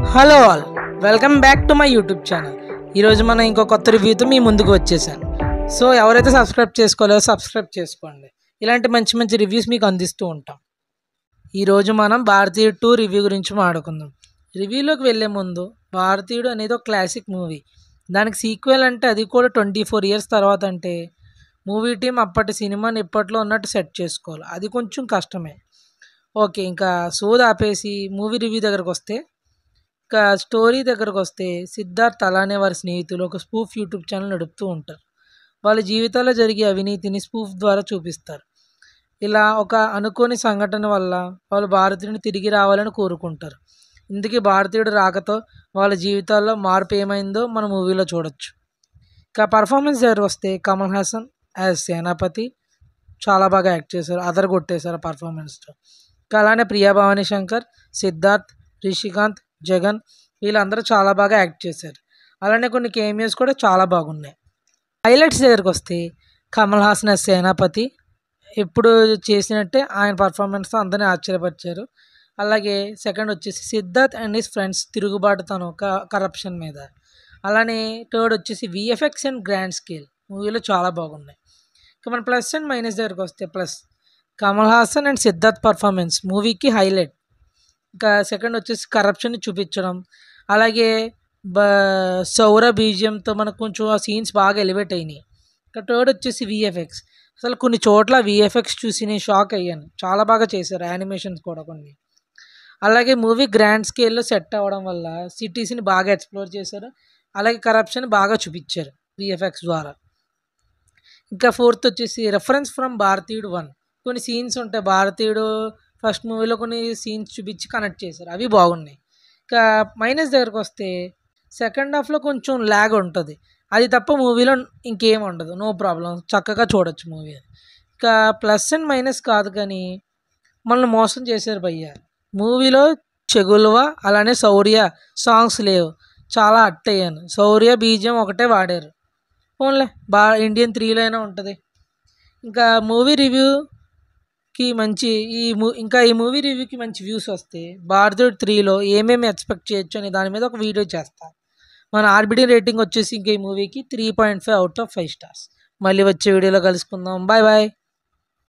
Hello all, welcome back to my YouTube channel. ఈరోజు మనం ఇంకో కొత్త రివ్యూతో మీ ముందుకు వచ్చేసాను. సో ఎవరైతే సబ్స్క్రైబ్ చేసుకోలేదో సబ్స్క్రైబ్ చేసుకోండి. ఇలాంటి మంచి మంచి రివ్యూస్ మీకు అందిస్తూ ఉంటాం. ఈరోజు మనం భారతీయుడు 2 రివ్యూ గురించి మాట్లాడుకుందాం. రివ్యూలోకి వెళ్ళే ముందు, భారతీయుడు అనేది ఒక క్లాసిక్ మూవీ. దానికి సీక్వెల్ అంటే అది కూడా 24 ఇయర్స్ తర్వాత అంటే మూవీ టీం అప్పటి సినిమాని ఇప్పట్లో ఉన్నట్టు సెట్ చేసుకోవాలి. అది కొంచెం కష్టమే. ఓకే, ఇంకా సోది ఆపేసి మూవీ రివ్యూ దగ్గరకు వస్తే, ఇంకా స్టోరీ దగ్గరకు వస్తే, సిద్ధార్థ్ అలానే వారి స్నేహితులు ఒక స్పూఫ్ యూట్యూబ్ ఛానల్ నడుపుతూ ఉంటారు. వాళ్ళ జీవితాల్లో జరిగే అవినీతిని స్పూఫ్ ద్వారా చూపిస్తారు. ఇలా ఒక అనుకోని సంఘటన వల్ల వాళ్ళు భారతీయుడిని తిరిగి రావాలని కోరుకుంటారు. ఇందుకే భారతీయుడు రాకతో వాళ్ళ జీవితాల్లో మార్పు ఏమైందో మన మూవీలో చూడొచ్చు. ఇంకా పర్ఫార్మెన్స్ దగ్గర వస్తే, కమల్ హాసన్ యాజ్ సేనాపతి చాలా బాగా యాక్ట్ చేశారు, అదరగొట్టేశారు పర్ఫార్మెన్స్తో. ఇంకా అలానే ప్రియా భవానీ శంకర్, సిద్ధార్థ్, రిషికాంత్, జగన్ వీళ్ళందరూ చాలా బాగా యాక్ట్ చేశారు. అలానే కొన్ని కేమియోస్ కూడా చాలా బాగున్నాయి. హైలైట్స్ దగ్గరకు వస్తే, కమల్ హాసన్ యాజ్ సేనాపతి ఎప్పుడు చేసినట్టే ఆయన పర్ఫార్మెన్స్తో అందరినీ ఆశ్చర్యపరిచారు. అలాగే సెకండ్ వచ్చేసి సిద్ధార్థ్ అండ్ హిస్ ఫ్రెండ్స్ తిరుగుబాటుతనం కరప్షన్ మీద. అలానే థర్డ్ వచ్చేసి విఎఫ్ఎక్స్ అండ్ గ్రాండ్ స్కేల్ మూవీలో చాలా బాగున్నాయి. ఇక మన ప్లస్ అండ్ మైనస్ దగ్గరకు వస్తే, plus Kamal Haasan and Siddharth performance మూవీకి హైలైట్. ఇంకా సెకండ్ వచ్చేసి కరప్షన్ని చూపించడం, అలాగే బ సౌర బీజియంతో మనకు కొంచెం ఆ సీన్స్ బాగా ఎలివేట్ అయినాయి. ఇంకా థర్డ్ వచ్చేసి విఎఫ్ఎక్స్. అసలు కొన్ని చోట్ల విఎఫ్ఎక్స్ చూసి నేను షాక్ అయ్యాను, చాలా బాగా చేశారు, యానిమేషన్స్ కూడా కొన్ని. అలాగే మూవీ గ్రాండ్ స్కేల్లో సెట్ అవ్వడం వల్ల సిటీస్ని బాగా ఎక్స్ప్లోర్ చేశారు, అలాగే కరప్షన్ బాగా చూపించారు విఎఫ్ఎక్స్ ద్వారా. ఇంకా ఫోర్త్ వచ్చేసి రెఫరెన్స్ ఫ్రమ్ భారతీయుడు 1. కొన్ని సీన్స్ ఉంటాయి, భారతీయుడు ఫస్ట్ మూవీలో కొన్ని సీన్స్ చూపించి కనెక్ట్ చేశారు, అవి బాగున్నాయి. ఇంకా మైనస్ దగ్గరకు వస్తే, సెకండ్ హాఫ్లో కొంచెం ల్యాగ్ ఉంటుంది, అది తప్ప మూవీలో ఇంకేం ఉండదు, నో ప్రాబ్లం, చక్కగా చూడొచ్చు మూవీ. ఇంకా ప్లస్ అండ్ మైనస్ కాదు కానీ మనల్ని మోసం చేశారు భయ్య. మూవీలో చెగుల్వ అలానే శౌర్య సాంగ్స్ లేవు, చాలా హట్ అయ్యాను. శౌర్య బీజియం ఒకటే వాడారు, ఓన్లే ఇండియన్ 3లో అయినా ఉంటుంది. ఇంకా మూవీ రివ్యూకి మంచి ఈ మూవీ రివ్యూకి మంచి వ్యూస్ వస్తే భారతీయుడు 3లో ఏమేమి ఎక్స్పెక్ట్ చేయొచ్చు అనే దాని మీద ఒక వీడియో చేస్తాను. మన ఆర్బిడి రేటింగ్ వచ్చేసి ఇంకా ఈ మూవీకి 3.5 out of 5 stars. మళ్ళీ వచ్చే వీడియోలో కలుసుకుందాం. Bye bye.